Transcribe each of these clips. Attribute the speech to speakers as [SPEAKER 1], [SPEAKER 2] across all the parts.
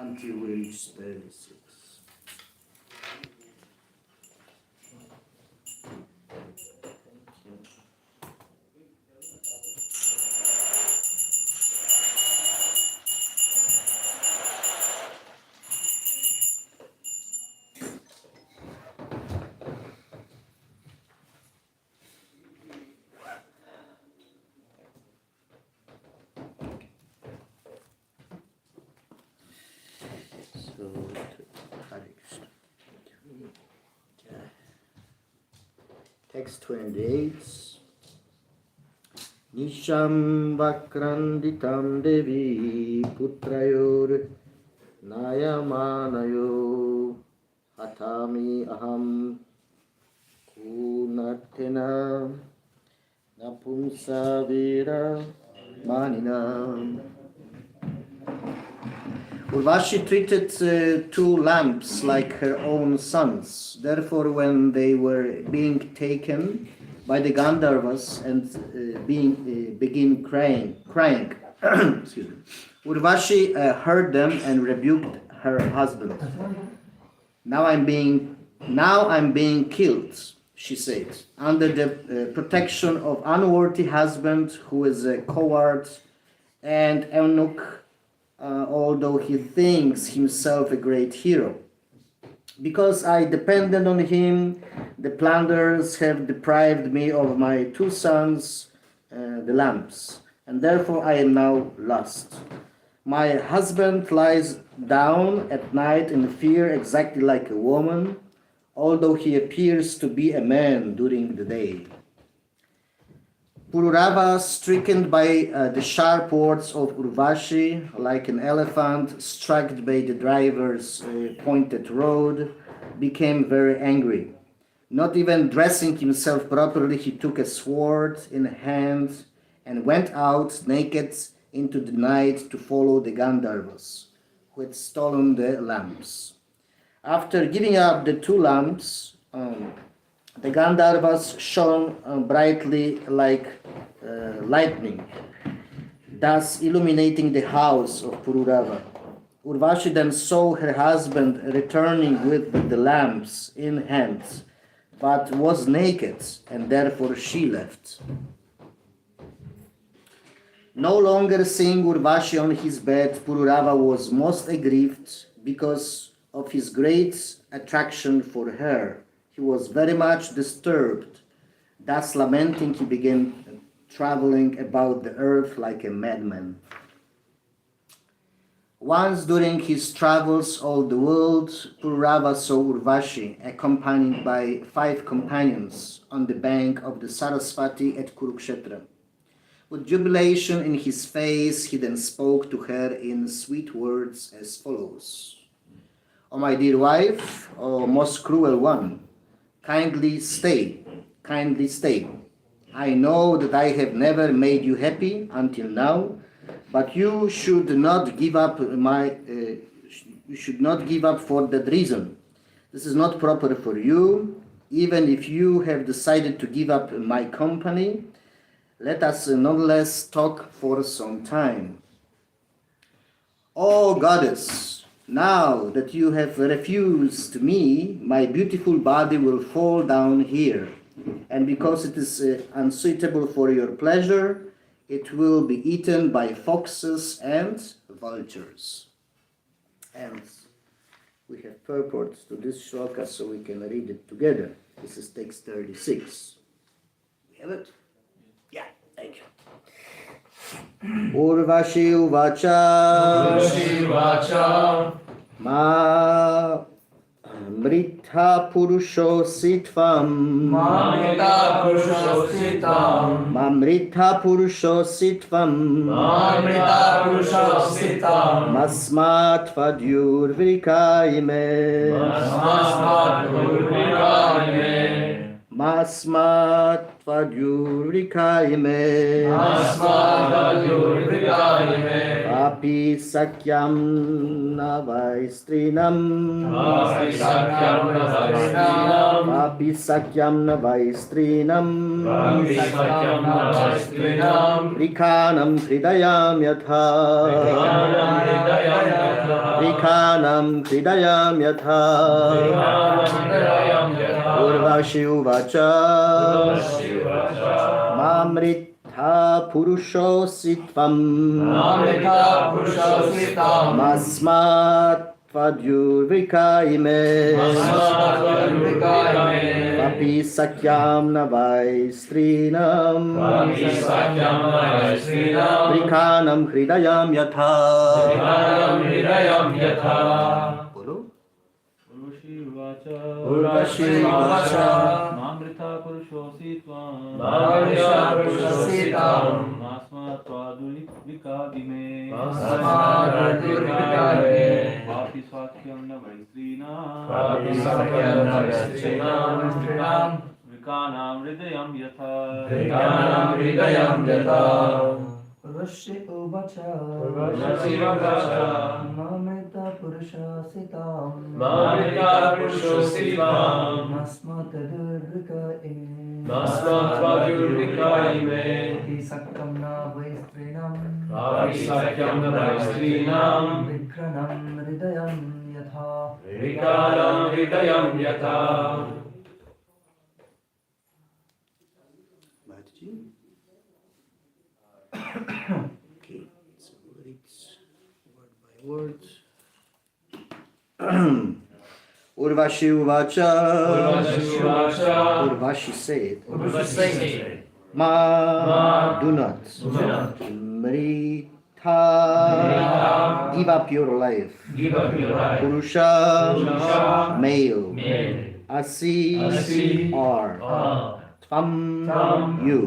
[SPEAKER 1] until we reach 36. Text 28. Nisham vakranditam devi putrayor nayamanayo hatami aham kunatena napumsavira manina. Urvashi treated two lamps like her own sons. Therefore, when they were being taken by the Gandharvas and begin crying, excuse me, Urvashi heard them and rebuked her husband. Now I'm being killed, she said, under the protection of unworthy husband who is a coward and eunuch. Although he thinks himself a great hero. Because I depended on him, the plunderers have deprived me of my two sons, the lamps, and therefore I am now lost. My husband lies down at night in fear exactly like a woman, although he appears to be a man during the day. Pururava, stricken by the sharp words of Urvashi, like an elephant struck by the driver's pointed rod, became very angry. Not even dressing himself properly, he took a sword in hand and went out naked into the night to follow the Gandharvas, who had stolen the lamps. After giving up the two lamps, the Gandharvas shone brightly like lightning, thus illuminating the house of Pururava. Urvashi then saw her husband returning with the lamps in hand, but was naked, and therefore she left. No longer seeing Urvashi on his bed, Pururava was most aggrieved because of his great attraction for her. He was very much disturbed. Thus lamenting, he began traveling about the earth like a madman. Once during his travels all the world, Pururava saw Urvashi accompanied by 5 companions on the bank of the Saraswati at Kurukshetra. With jubilation in his face, he then spoke to her in sweet words as follows. "O my dear wife, O most cruel one, kindly stay. I know that I have never made you happy until now, but you should not give up for that reason. This is not proper for you. Even if you have decided to give up my company, let us nonetheless talk for some time. O goddess, now that you have refused me, my beautiful body will fall down here, and because it is unsuitable for your pleasure, it will be eaten by foxes and vultures." And we have purport to this shloka so we can read it together. This is text 36. We have it? Yeah, thank you. Urvashi uvacha ma mritha purusho sitvam masmat vadyur vrikaime Masmat vadyurikaime Api sakyam navaistrinam Rikanam hridayam yatha Vikanam hridayam yatha Urvashi uvacha Mamritha purushositvam Masmat Vadyurvikaime Papi sakyam navai strinam Vikanam hridayam yatha Bolo Urvashi uvacha
[SPEAKER 2] Mamrita purushositvam Masmat Vadurvikadime Papi sakyam navai strinam Vikanam hridayam yatha
[SPEAKER 3] Urvashi uvacha Mamrita purushositam Masmat Vadurvikaime Papi sakyam navai strinam Vikranam hridayam yatha
[SPEAKER 1] Okay, so let's word by word. Urvashi uvacha Urvashi said Ma do not Mrita give up your life Purusha male Asi are Tvam you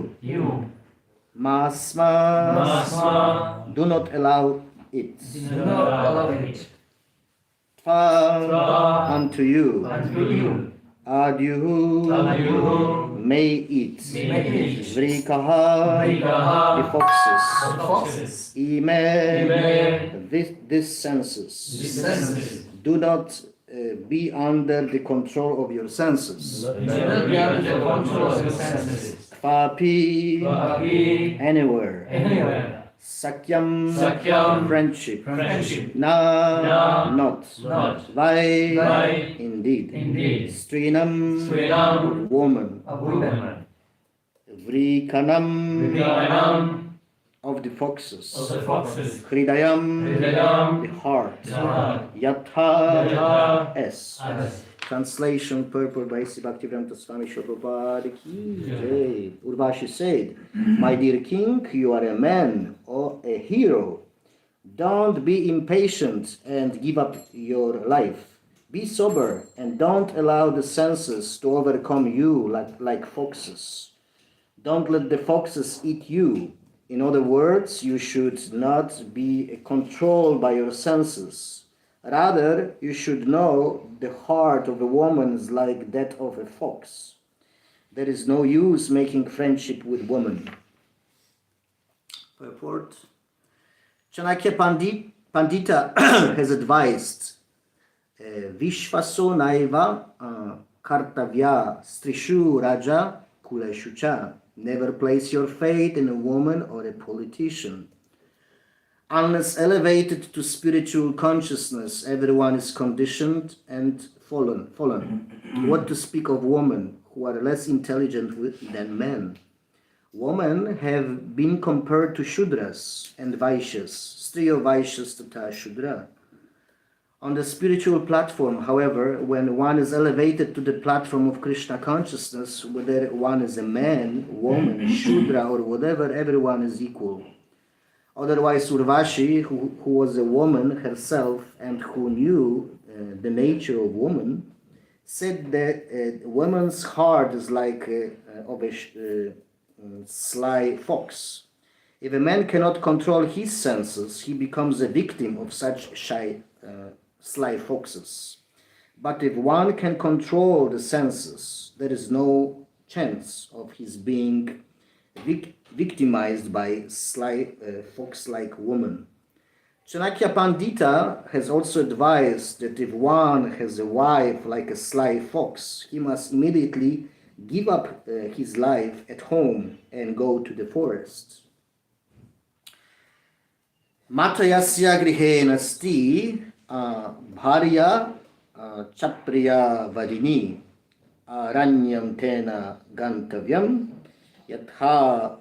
[SPEAKER 1] Masma do not allow it Tva unto you Adyuhu may eat Vrikaha the foxes Ime this senses do not be under the control of your senses Kvapi anywhere Sakyam friendship Na not Vai indeed Strinam woman Vrikanam of the foxes Hridayam the heart Yatha S Translation purport by Sri Bhaktivedanta Swami Prabhupada ki jai. Urvashi said, my dear king, you are a man or a hero. Don't be impatient and give up your life. Be sober and don't allow the senses to overcome you like foxes. Don't let the foxes eat you. In other words, you should not be controlled by your senses. Rather, you should know the heart of a woman is like that of a fox. There is no use making friendship with women. Purport. Chanakya Pandita has advised Vishvaso naiva kartavya strishu raja kuleshu cha. Never place your faith in a woman or a politician. Unless elevated to spiritual consciousness, everyone is conditioned and fallen. What to speak of women who are less intelligent than men? Women have been compared to Shudras and Vaishyas, Striyo Vaishyas tata Shudra. On the spiritual platform, however, when one is elevated to the platform of Krishna consciousness, whether one is a man, woman, Shudra, or whatever, everyone is equal. Otherwise, Urvashi, who was a woman herself and who knew the nature of woman, said that a woman's heart is like of a sly fox. If a man cannot control his senses, he becomes a victim of such sly foxes. But if one can control the senses, there is no chance of his being victimized by sly fox-like woman. Chanakya Pandita has also advised that if one has a wife like a sly fox, he must immediately give up his life at home and go to the forest. Matayasya grihe nasti Bharya Chapriya Vadini Aranyam Tena Gantavyam Yatha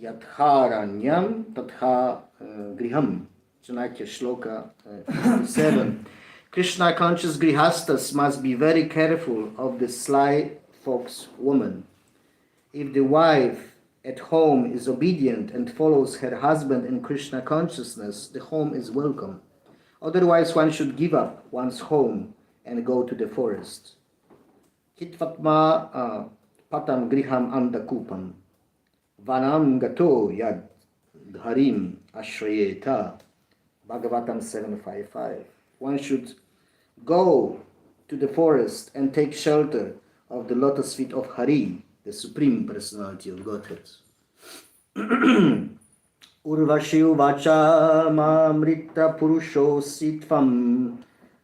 [SPEAKER 1] Yatharanyam Tatha Griham. Chanakya Shloka 57. Krishna conscious grihastas must be very careful of the sly fox woman. If the wife at home is obedient and follows her husband in Krishna consciousness, the home is welcome. Otherwise, one should give up one's home and go to the forest. Hitvatma patam griham andakupam vanam gato yad dharim ashrayeta. Bhagavatam 755. One should go to the forest and take shelter of the lotus feet of Hari, the Supreme Personality of Godhead. Urvashi uvacha mamrita purusho sitvam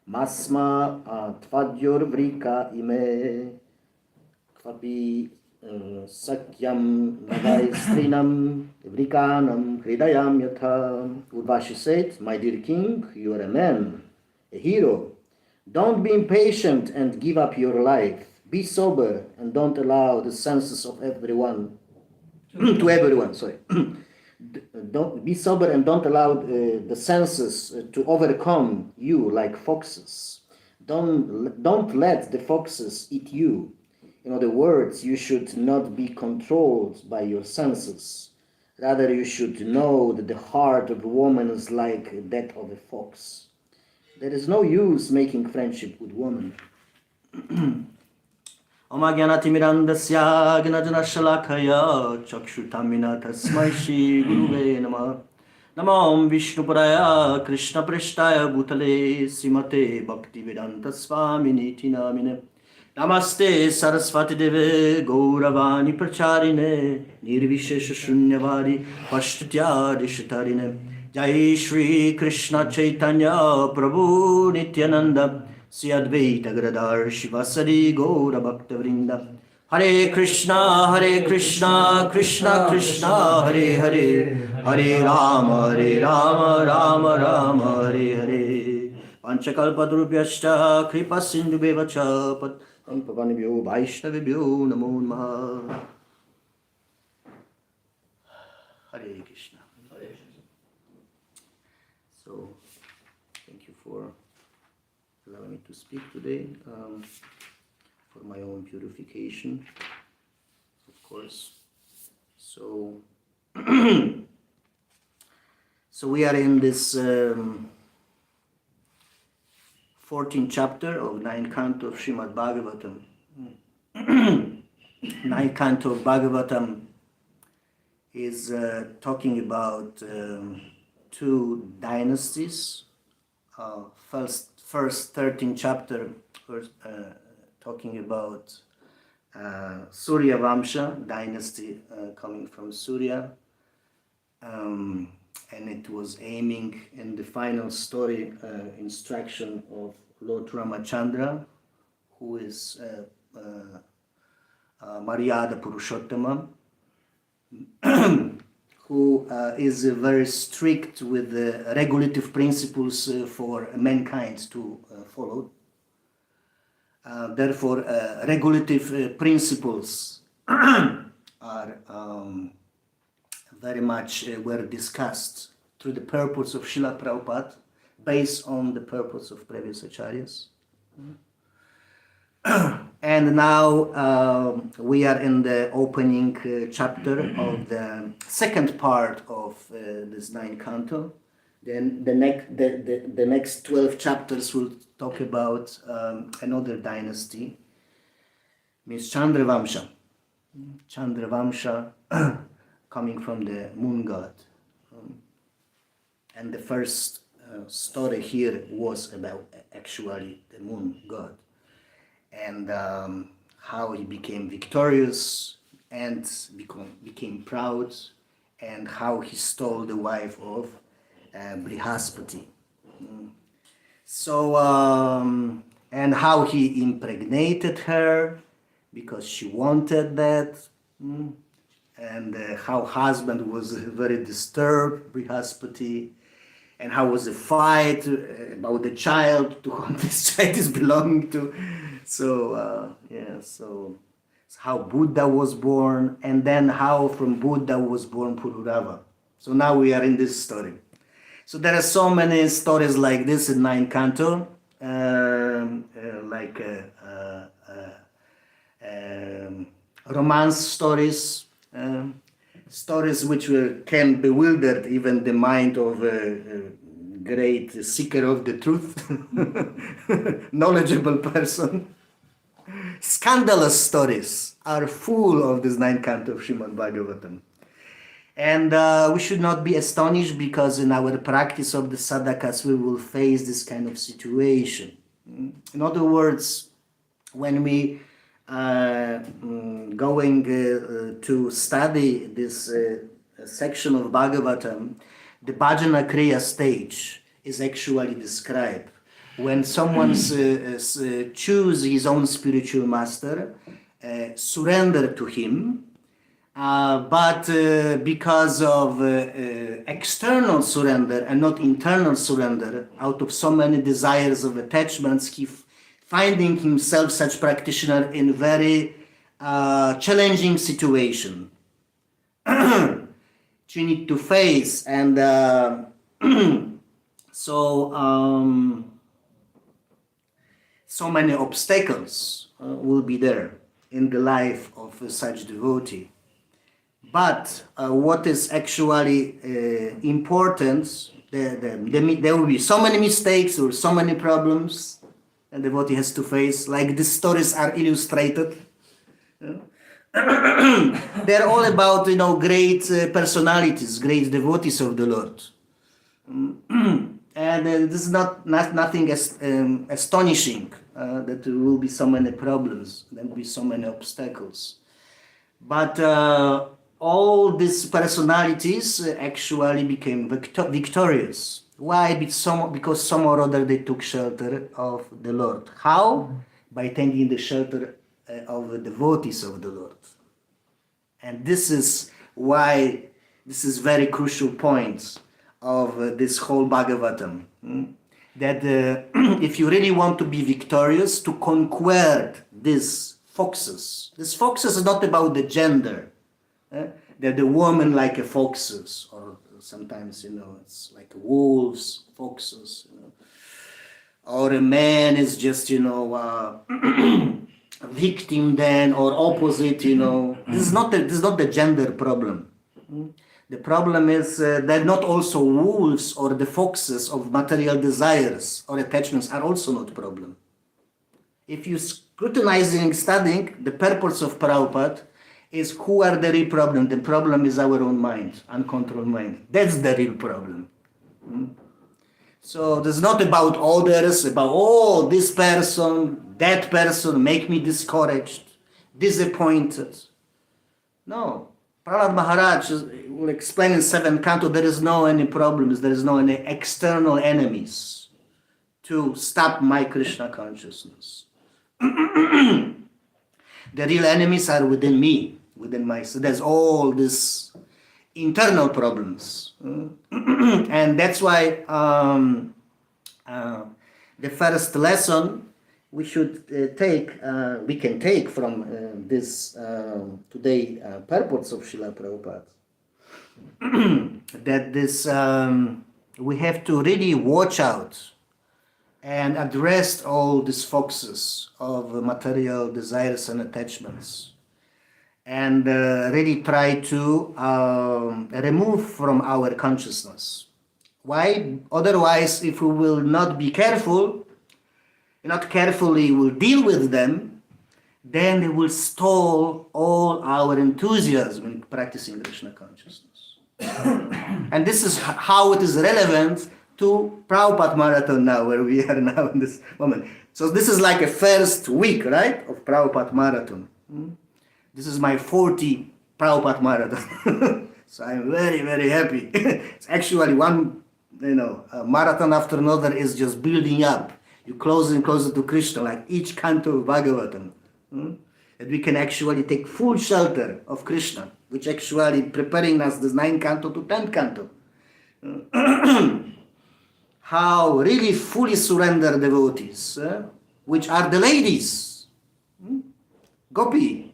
[SPEAKER 1] masma tvadyor vrika ime kvapi sakyam navaistrinam vrikanam hridayam yatha. Urvashi said, my dear king, you are a man, a hero. Don't be impatient and give up your life. Be sober and don't allow the senses of everyone Don't be sober and don't allow the senses to overcome you like foxes. Don't let the foxes eat you. In other words, you should not be controlled by your senses. Rather, you should know that the heart of a woman is like that of a fox. There is no use making friendship with women. Omagyanatimirandasya gnajnashalakaya chakshutamina tasmai shri guruve namah. Namam Vishnupadaya Krishna Prishtaya Bhutale Simate Bhaktivedanta Swamini Namine. Namaste Saraswati Deve Gauravani Pracharine Nirvishesha Shunyavadi Pashtutya Dishitarine. Jai Shri Krishna Chaitanya Prabhu Nityananda Sri Advaita Gadadhar Shivasadi Gaura Bhakta Vrinda. Hare Krishna Krishna Krishna Hare Hare Hare Rama Rama Rama Hare Hare. Panchakalpadrupyashta kripa sindhubevacha patpavanibhyo vaishnavibhyo namo namaha. Hare Krishna. So, thank you for allowing me to speak today, for my own purification, of course. So, so we are in this 14th chapter of 9th canto of Srimad Bhagavatam. 9th canto of Bhagavatam is talking about two dynasties. First 13th chapter talking about Surya Vamsha dynasty coming from Surya, and it was aiming in the final story instruction of Lord Ramachandra, who is Maryada Purushottama, who is very strict with the regulative principles for mankind to follow. Therefore, regulative principles are very much were discussed through the purpose of Srila Prabhupada, based on the purpose of previous acharyas. And now we are in the opening chapter of the second part of this 9th canto. Then the next 12 chapters will talk about another dynasty, means Chandra Vamsha. Chandra Vamsha coming from the moon god. And the first story here was about actually the moon god, and how he became victorious and became proud, and how he stole the wife of Brihaspati. So, and how he impregnated her because she wanted that, and how husband was very disturbed, Brihaspati, and how was the fight about the child, to whom this child is belonging to. So so how Buddha was born, and then how from Buddha was born Pururava. So now we are in this story. So there are so many stories like this in Nine Canto, like romance stories, stories which can bewilder even the mind of a great seeker of the truth, knowledgeable person. Scandalous stories are full of this Nine Canto of Srimad Bhagavatam. And we should not be astonished, because in our practice of the sadhakas we will face this kind of situation. In other words, when we going to study this section of Bhagavatam, the bhajana kriya stage is actually described. When someone choose his own spiritual master, surrender to him, but because of external surrender and not internal surrender, out of so many desires of attachments, he finding himself, such practitioner, in very challenging situation. You need to face, and so many obstacles will be there in the life of such devotee. But what is actually important, there will be so many mistakes or so many problems the devotee has to face, like the stories are illustrated. They're all about, great personalities, great devotees of the Lord. And this is nothing astonishing that there will be so many problems, there will be so many obstacles. But all these personalities actually became victorious. Why? Because some or other they took shelter of the Lord. How? By taking the shelter of the devotees of the Lord. And this is why this is very crucial point of this whole Bhagavatam. That if you really want to be victorious, to conquer these foxes. This foxes is not about the gender. They're the woman like a foxes, or sometimes, it's like wolves, foxes, or a man is just, victim then, or opposite, This is not the gender problem. The problem is that not also wolves or the foxes of material desires or attachments are also not problem. If you scrutinizing, studying the purpose of Prabhupada, is who are the real problem. The problem is our own mind, uncontrolled mind. That's the real problem. So it's not about others, about, this person, that person, make me discouraged, disappointed. No. Prahlad Maharaj will explain in 7th canto, there is no any problems, there is no any external enemies to stop my Krishna consciousness. The real enemies are within me, within myself. There's all these internal problems. And that's why the first lesson we should we can take from this today purpose of Srila Prabhupada, that this we have to really watch out and address all these foxes of material desires and attachments, and really try to remove from our consciousness. Why? Otherwise, if we will not be careful, not carefully will deal with them, then they will stall all our enthusiasm in practicing Krishna consciousness. And this is how it is relevant to Prabhupada Marathon now, where we are now in this moment. So this is like a first week, right, of Prabhupada Marathon. This is my 40 Prabhupada Marathon. So I'm very, very happy. It's actually one, a marathon after another is just building up. You closer and closer to Krishna, like each canto of Bhagavatam. That we can actually take full shelter of Krishna, which actually preparing us this 9th canto to 10th canto. how really fully surrendered devotees, which are the ladies, Gopi,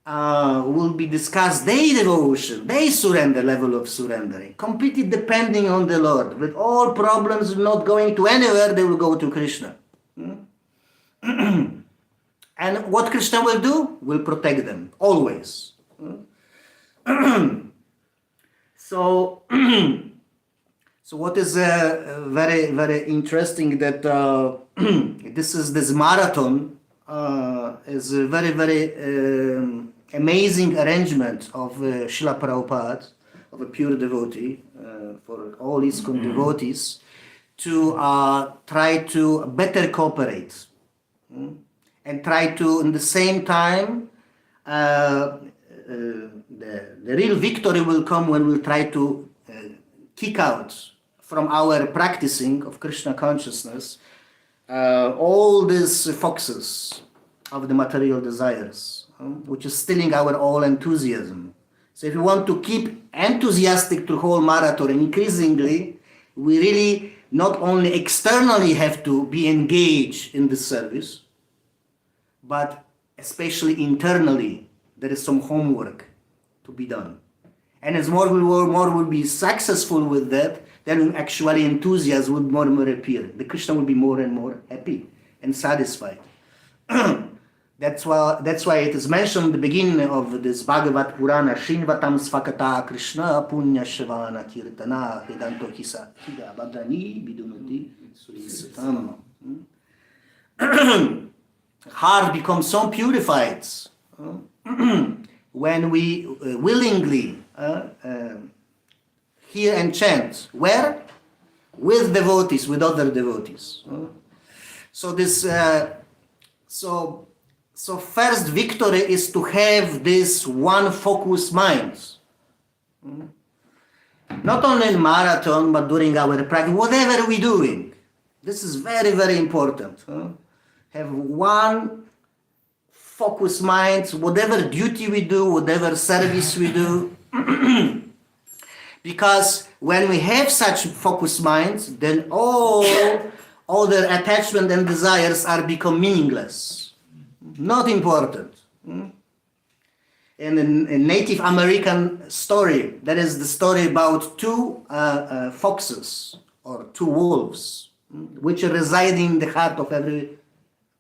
[SPEAKER 1] will be discussed their devotion, their surrender, level of surrendering, completely depending on the Lord. With all problems not going to anywhere, they will go to Krishna. And what Krishna will do? Will protect them, always. So what is very, very interesting that this marathon is a very, very amazing arrangement of Srila Prabhupada, of a pure devotee, for all ISKCON devotees, to try to better cooperate and try to, in the same time, the real victory will come when we try to kick out from our practicing of Krishna consciousness all these foxes of the material desires, which is stealing our all enthusiasm. So if we want to keep enthusiastic through whole marathon, and increasingly, we really not only externally have to be engaged in this service, but especially internally, there is some homework to be done. And as more will be successful with that, then actually enthusiasm will more and more appear. The Krishna will be more and more happy and satisfied. That's why it is mentioned in the beginning of this Bhagavad Purana, Shinvatam Svakata Krishna Punya Shavana Kirtana Vedanto Kisa Hida Bhadrani Bidunati Surisatam. Heart becomes so purified when we willingly hear and chant. Where? With devotees, with other devotees. So first victory is to have this one focused mind. Not only in marathon, but during our practice, whatever we're doing. This is very, very important. Have one focused mind, whatever duty we do, whatever service we do. Because when we have such focused minds, then all other attachment and desires are become meaningless. Not important. In a Native American story, that is the story about two foxes or two wolves, which reside in the heart of every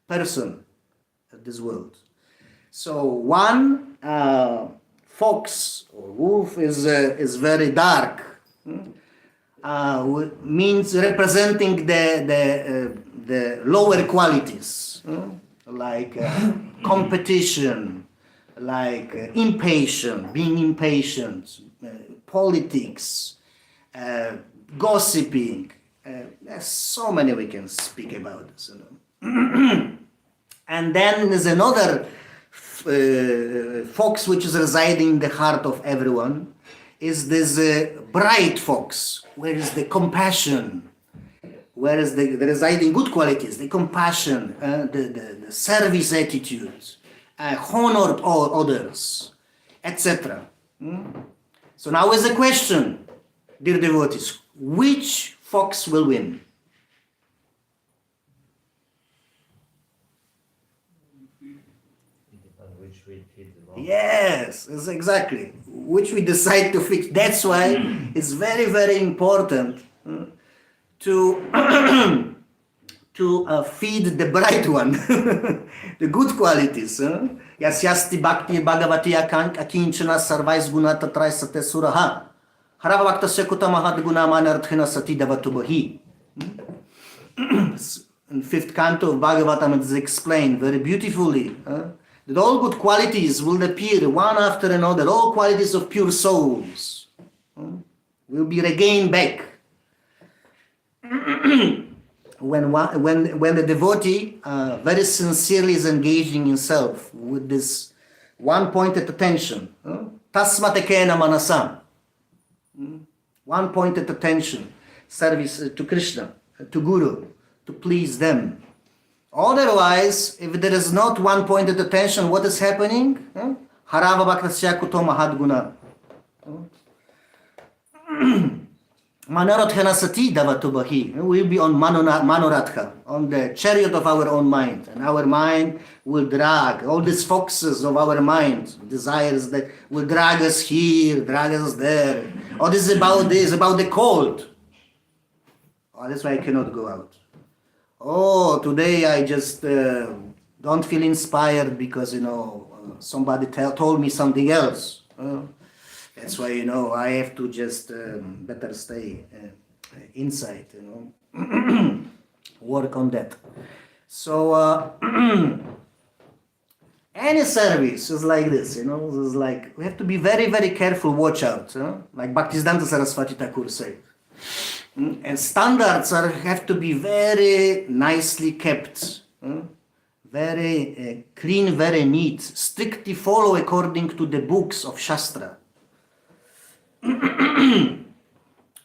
[SPEAKER 1] person of this world. So one fox or wolf is very dark, means representing the lower qualities, like competition, like being impatient, politics, gossiping. There's so many we can speak about this. And then there's another fox which is residing in the heart of everyone, is this bright fox, where is the compassion, where is the residing good qualities, the compassion, the service attitude, honored all others, etc. So now is the question, dear devotees, which fox will win? Yes, it's exactly. Which we decide to fix. That's why it's very, very important to feed the bright one, the good qualities. Yasyasti bhakti bhagavati akinchana sarvais gunata trai sate suraha haravakta sekuta mahad guna manarthina sati davatubahi. In 5th canto of Bhagavatam it is explained very beautifully that all good qualities will appear one after another, all qualities of pure souls will be regained back. When the devotee very sincerely is engaging himself with this one-pointed attention, tasmatekena manasam, one-pointed attention, service to Krishna, to Guru, to please them. Otherwise, if there is not one-pointed attention, what is happening? Harava bhaktasya kuto mahadguna. Manorathanasati Davatubahi. We'll be on Manoratha, on the chariot of our own mind. And our mind will drag all these foxes of our mind, desires that will drag us here, drag us there. Oh, this is about the cold. Oh, that's why I cannot go out. Oh, today I just don't feel inspired because, somebody told me something else. That's why, I have to just better stay inside, work on that. So, any service is like this, is like, we have to be very, very careful, watch out, like Bhaktisiddhanta Saraswati Thakur said. And standards have to be very nicely kept, very clean, very neat, strictly follow according to the books of Shastra.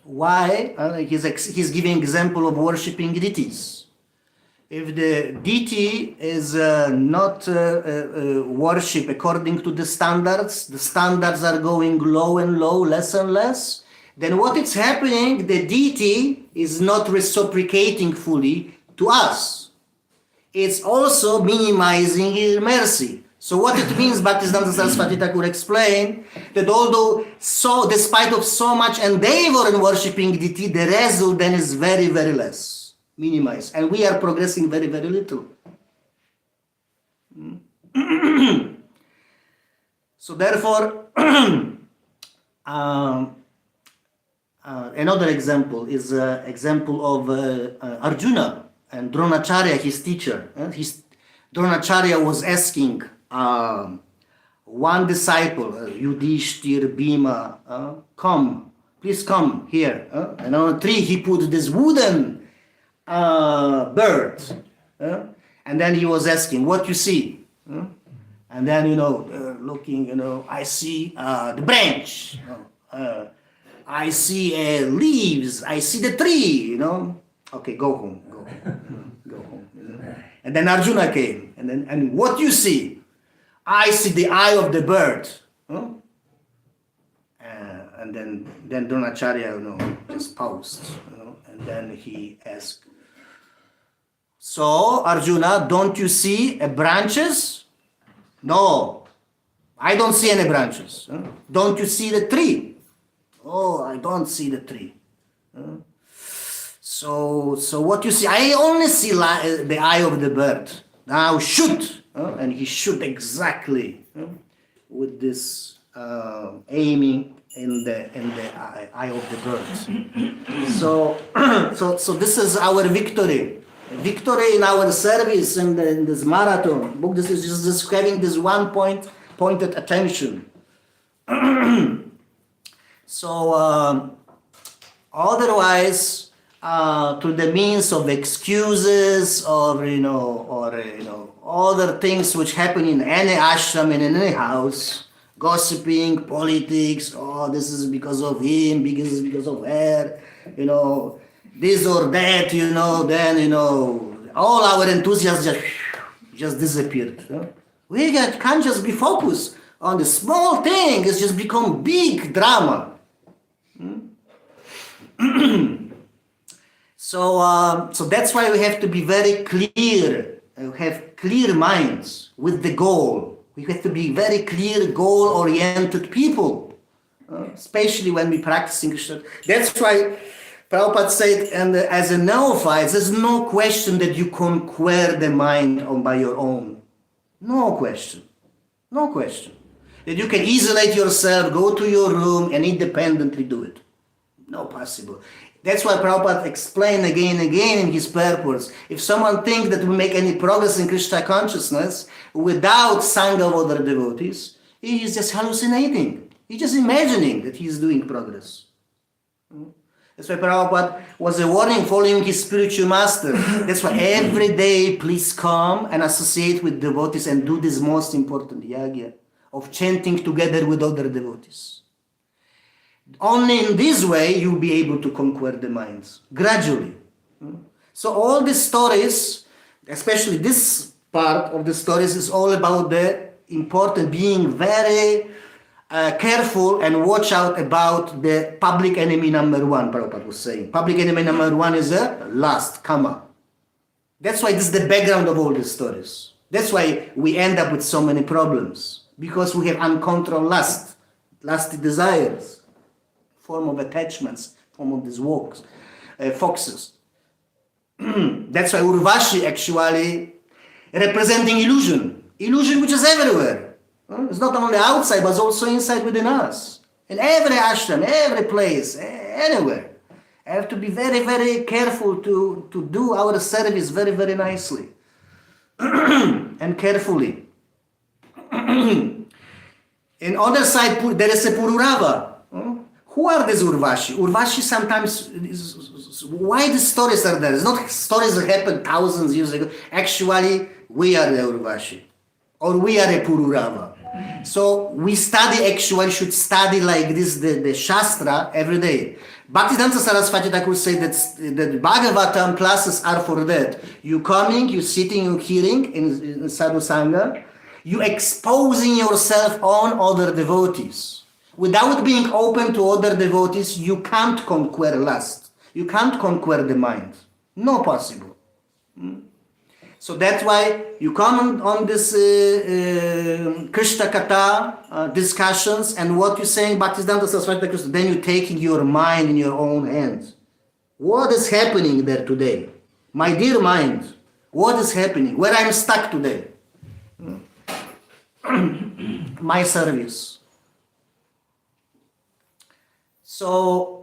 [SPEAKER 1] Why? He's giving example of worshipping deities. If the deity is not worship according to the standards are going low and low, less and less, then what is happening, the deity is not reciprocating fully to us. It's also minimizing his mercy. So what it means, Bhaktisiddhanta Saraswati Thakur explained, that despite of so much endeavor in worshipping deity, the result then is very, very less, minimized. And we are progressing very, very little. So therefore, another example is example of Arjuna and Dronacharya, his teacher. Dronacharya was asking one disciple, Yudhishthir, Bhima, please come here. And on a tree he put this wooden bird. And then he was asking, what you see? And then, looking, I see the branch. I see leaves. I see the tree, Okay, go home. Go home. And then Arjuna came. And what you see? I see the eye of the bird. And then Dronacharya, just paused. And then he asked, so Arjuna, don't you see branches? No, I don't see any branches. Don't you see the tree? Oh, I don't see the tree. So what you see? I only see the eye of the bird. Now shoot. And he shoot exactly with this aiming in the eye of the bird. So this is our victory. Victory in our service in this marathon book. This is just having this one pointed attention. So otherwise, through the means of excuses or other things which happen in any ashram, in any house, gossiping, politics, this is because of him, because of her, this or that, then, all our enthusiasm just disappeared. We can't just be focused on the small thing, it's just become big drama. So that's why we have to be very clear, have clear minds with the goal. We have to be very clear, goal-oriented people, especially when we practice English. That's why Prabhupada said, and as a neophyte, there's no question that you conquer the mind by your own. No question. No question. That you can isolate yourself, go to your room, and independently do it. No possible. That's why Prabhupada explained again and again in his purpose. If someone thinks that we make any progress in Krishna consciousness without Sangha of other devotees, he is just hallucinating. He's just imagining that he is doing progress. That's why Prabhupada was a warning following his spiritual master. That's why every day please come and associate with devotees and do this most important yagya of chanting together with other devotees. Only in this way you'll be able to conquer the minds, gradually. So all these stories, especially this part of the stories, is all about the important being very careful and watch out about the public enemy number one, Prabhupada was saying. Public enemy number one is a lust, kama. That's why this is the background of all these stories. That's why we end up with so many problems. Because we have uncontrolled lust, lusty desires, form of attachments, form of these foxes. That's why Urvashi actually representing illusion which is everywhere. It's not only outside, but also inside within us. In every ashram, every place, anywhere. I have to be very, very careful to do our service very, very nicely and carefully. In other side, there is a Pururava. Who are these Urvashi? Urvashi sometimes, why the stories are there? It's not stories that happened thousands of years ago. Actually, we are the Urvashi. Or we are a Pururava. So we should study like this, the Shastra every day. Bhaktisiddhanta Saraswati Thakur said that the Bhagavatam classes are for that. You coming, you sitting, you hearing in Sadhu Sangha, you exposing yourself on other devotees. Without being open to other devotees, you can't conquer lust. You can't conquer the mind. No possible. So that's why you come on this Krishna Katha discussions, and what you're saying, Bhaktisiddhanta Saraswati Thakur, then you're taking your mind in your own hands. What is happening there today? My dear mind, what is happening? Where I'm stuck today? My service. So,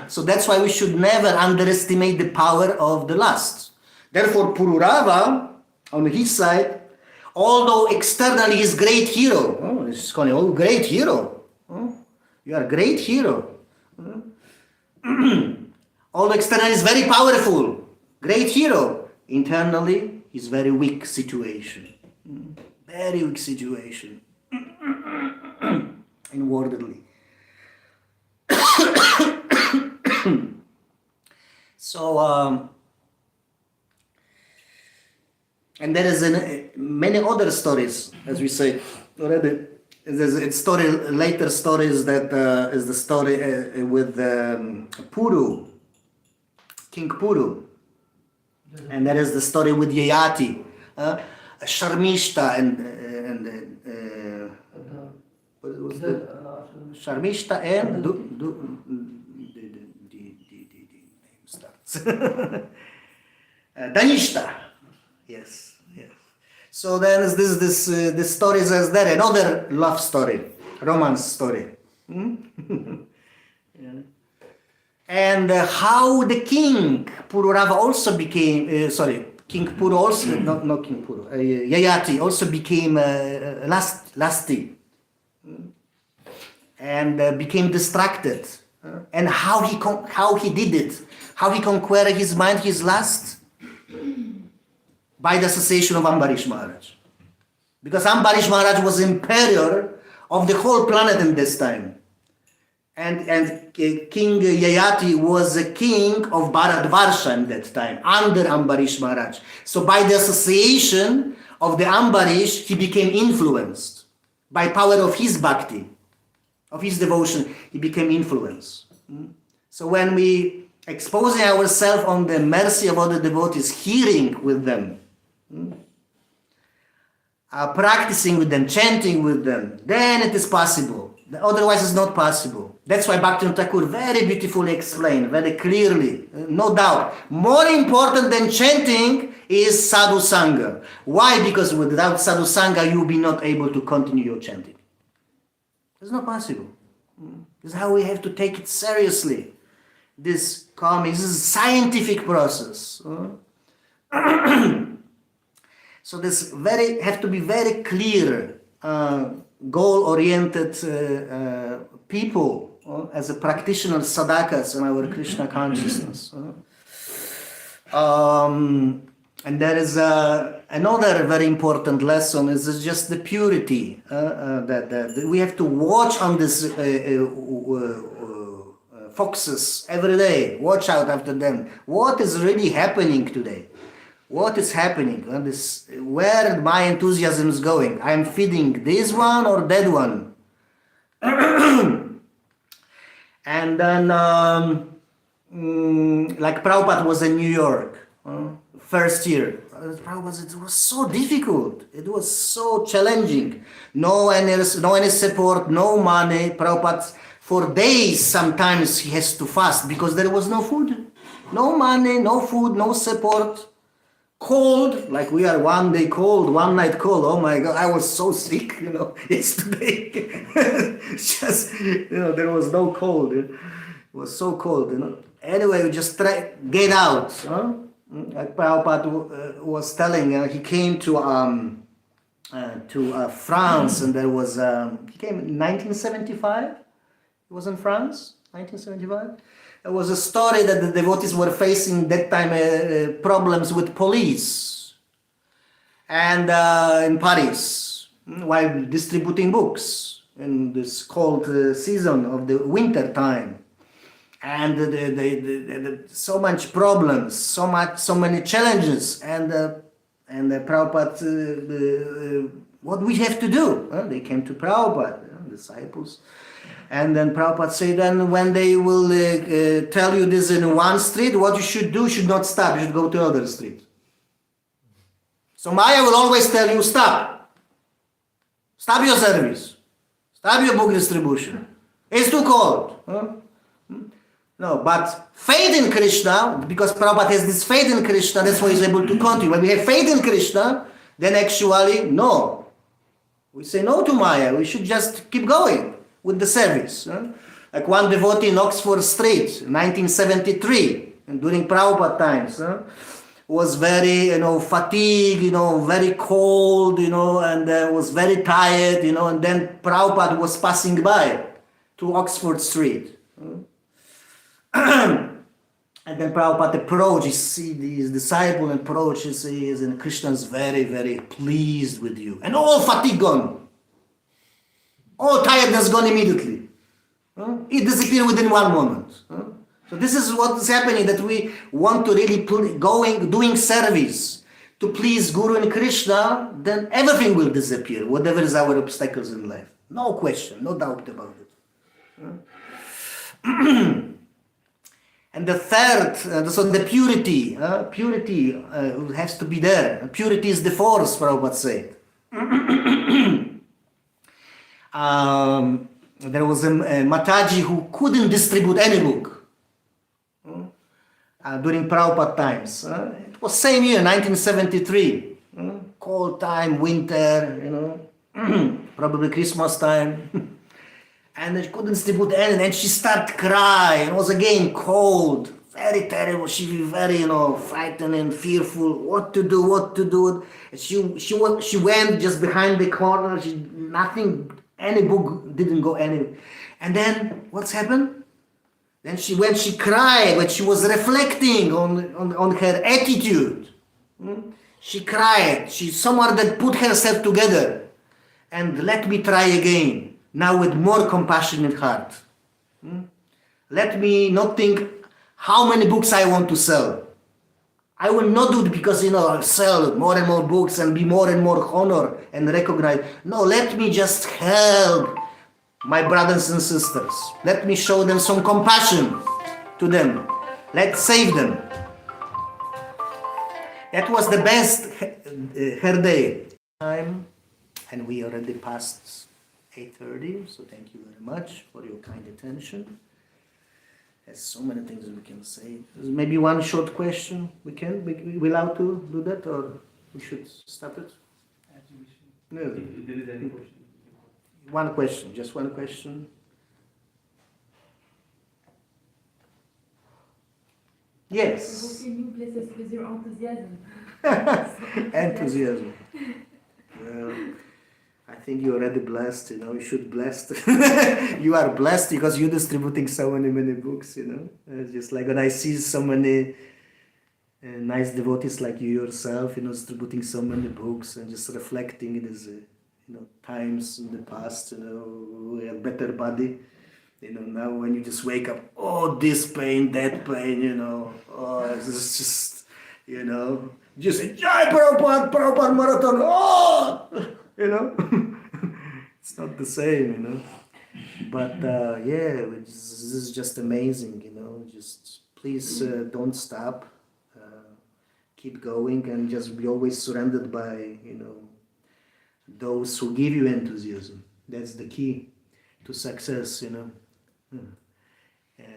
[SPEAKER 1] so that's why we should never underestimate the power of the lust. Therefore, Pururava, on his side, although externally he's great hero, he's calling, oh, great hero. You are a great hero. Although externally he's very powerful, great hero. Internally, he's very weak situation. Very weak situation. Inwardly. So, and there is many other stories, as we say already. There's later stories that is the story with Puru, King Puru, and there is the story with Yayati, Sharmishta, and what was the Sharmishta and the name starts Danishta. Yes. So then this story is there, another love story, romance story. Yeah. And how the king Pururava also became, King Puru also, not King Puru, Yayati also became lusty and became distracted. And how he did it, how he conquered his mind, his lust, by the association of Ambarish Maharaj. Because Ambarish Maharaj was emperor of the whole planet in this time. And King Yayati was a king of Bharatvarsha in that time, under Ambarish Maharaj. So by the association of the Ambarish, he became influenced. By power of his bhakti, of his devotion, he became influenced. So when we exposing ourselves on the mercy of other devotees, hearing with them, practicing with them, chanting with them, then it is possible. Otherwise it's not possible. That's why Bhaktivinoda Thakur very beautifully explained, very clearly, no doubt. More important than chanting is sadhu sangha. Why? Because without sadhu sangha you will be not able to continue your chanting. It's not possible. This is how we have to take it seriously. This calming, this is a scientific process. So this have to be very clear, goal-oriented people as a practitioner sadhakas in our Krishna consciousness. And there is another very important lesson is just the purity that we have to watch on this foxes every day. Watch out after them. What is really happening today? what is happening? Where my enthusiasm is going? I'm feeding this one or that one? And then, like Prabhupada was in New York, first year. Prabhupada, it was so difficult. It was so challenging. No any support, no money. Prabhupada, for days, sometimes he has to fast because there was no food. No money, no food, no support. Cold, like we are one day cold, one night cold. Oh my God, I was so sick, yesterday. Just, there was no cold. It was so cold, Anyway, we just try get out. Like Prabhupada was telling, he came to France, and there was he came in 1975. He was in France, 1975. There was a story that the devotees were facing that time problems with police, and in Paris, while distributing books in this cold season of the winter time, and so much problems, so many challenges, and Prabhupada, what we have to do? They came to Prabhupada, disciples. And then Prabhupada said, then when they will tell you this in one street, what you should do, should not stop, you should go to other street. So Maya will always tell you, stop. Stop your service. Stop your book distribution. It's too cold. No, but faith in Krishna, because Prabhupada has this faith in Krishna, that's why he's able to continue. When we have faith in Krishna, then actually, no. We say no to Maya, we should just keep going with the service. Like one devotee in Oxford Street, 1973, and during Prabhupada times, was very, fatigued, very cold, and was very tired, and then Prabhupada was passing by to Oxford Street. And then Prabhupada approached, his disciple approaches, and Krishna is very, very pleased with you. And all fatigue gone. All tiredness gone immediately. It disappeared within one moment. So this is what is happening, that we want to really doing service to please Guru and Krishna, then everything will disappear, whatever is our obstacles in life. No question, no doubt about it. And the third, so the purity has to be there. Purity is the force, Prabhupada said. There was a Mataji who couldn't distribute any book during Prabhupada times. It was same year, 1973. Cold time, winter, probably Christmas time. And she couldn't distribute anything, and she started crying. It was again cold, very terrible. She was very, frightened and fearful. What to do? She went just behind the corner. Any book didn't go anywhere. And then what's happened? Then when she cried, when she was reflecting on her attitude, she cried. She's someone that put herself together and let me try again. Now with more compassionate heart. Let me not think how many books I want to sell. I will not do it because, I'll sell more and more books and be more and more honored and recognized. No, let me just help my brothers and sisters. Let me show them some compassion to them. Let's save them. That was the best her day. Time, and we already passed 8:30, so thank you very much for your kind attention. There's so many things we can say. There's maybe one short question. We allowed to do that, or we should stop it? No.
[SPEAKER 2] If there is any question.
[SPEAKER 1] One question, just one question. Yes.
[SPEAKER 4] Can you bless us with your enthusiasm?
[SPEAKER 1] Enthusiasm. Well, I think you're already blessed, you should blessed. You are blessed because you're distributing so many books, just like when I see so many nice devotees like you yourself, distributing so many books and just reflecting it as, times in the past, we have better body. Now when you just wake up, oh, this pain, that pain, oh, it's just, Just say, Jai Prabhupada, Prabhupada Marathon, oh! You know? It's not the same, you know? But yeah, this is just amazing, you know? Just please don't stop. Keep going and just be always surrounded by, you know, those who give you enthusiasm. That's the key to success, you know.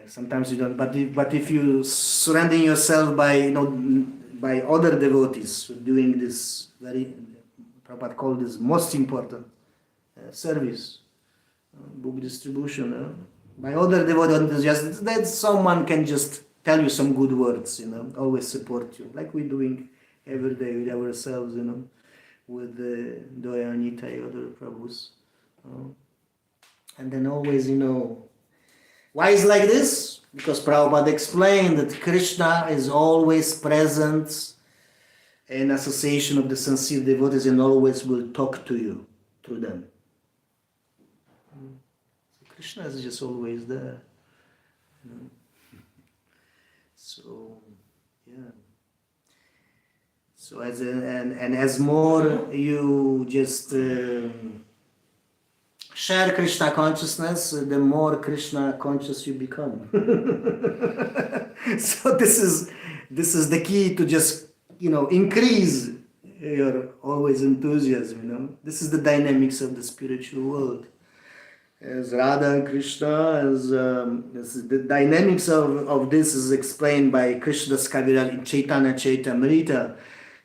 [SPEAKER 1] Sometimes you don't, but if you surrounding yourself by, you know, by other devotees doing this very, Prabhupada called this most important service, book distribution, by other devotee enthusiasts, that someone can just tell you some good words, you know, always support you, like we're doing every day with ourselves, you know, with Doya Anita and other Prabhus. And then always, you know, why is like this? Because Prabhupada explained that Krishna is always present in association of the sincere devotees and always will talk to you through them. Krishna is just always there. You know? So, yeah. So as more you just share Krishna consciousness, the more Krishna conscious you become. So this is the key to just, you know, increase your always enthusiasm, you know. This is the dynamics of the spiritual world. As Radha and Krishna, as the dynamics of this is explained by Krishnadas Kaviraj in Chaitanya Chaitamrita,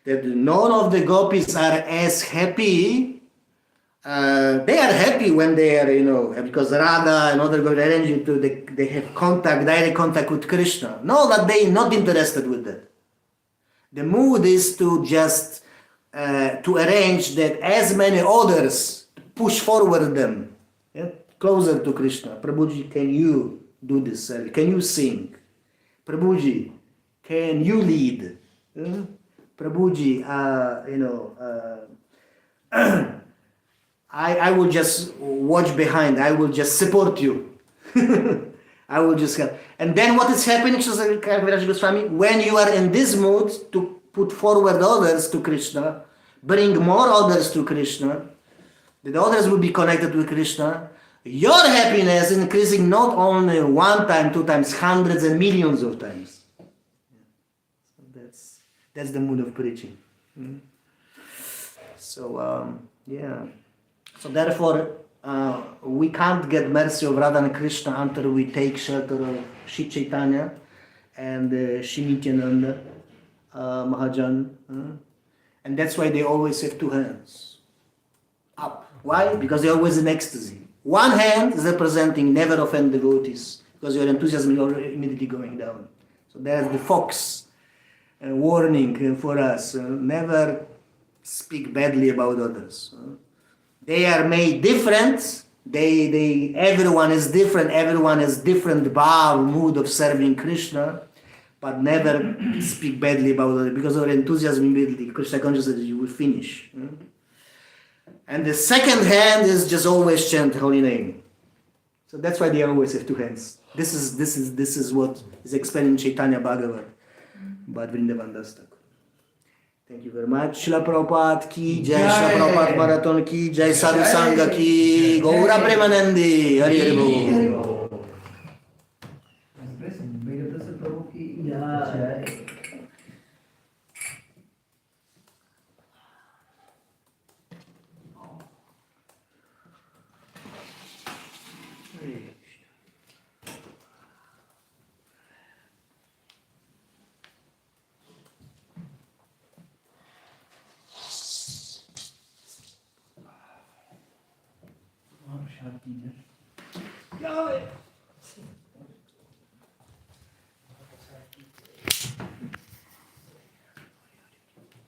[SPEAKER 1] that none of the gopis are as happy. They are happy when they are, you know, because Radha and other gopis arrange you to, they have direct contact with Krishna. No, that they are not interested with that. The mood is to just to arrange that as many others push forward them, yeah, closer to Krishna. Prabhuji, can you do this? Can you sing? Prabhuji, can you lead? Prabhuji, you know, I will just watch behind. I will just support you. I will just help. And then what is happening, Kaviraj Goswami, when you are in this mood to put forward others to Krishna, bring more others to Krishna, that others will be connected with Krishna, your happiness is increasing not only one time, two times, hundreds and millions of times. So that's the mood of preaching. So, yeah. So therefore, we can't get mercy of Radha and Krishna until we take shelter of Shri Chaitanya and Shri Nityananda Mahajan. And that's why they always have two hands up. Why? Because they're always in ecstasy. One hand is representing never offend devotees, because your enthusiasm is immediately going down. So there's the fox warning for us. Never speak badly about others. They are made different. Everyone is different. Everyone has different bhav, mood of serving Krishna, but never speak badly about others, because our enthusiasm immediately, Krishna consciousness, you will finish. And the second hand is just always chant holy name. So that's why they always have two hands. This is what is explained in Chaitanya Bhagavat, but Vrindavan Dastak. Thank you very much. Srila Prabhupada ki jai, Srila Prabhupada Marathon ki jai, Sadhu Sangha ki, Gaura Premanandi, Hari Hari Bol.
[SPEAKER 3] Vigatasu Prabhu ki jai.
[SPEAKER 1] Jai.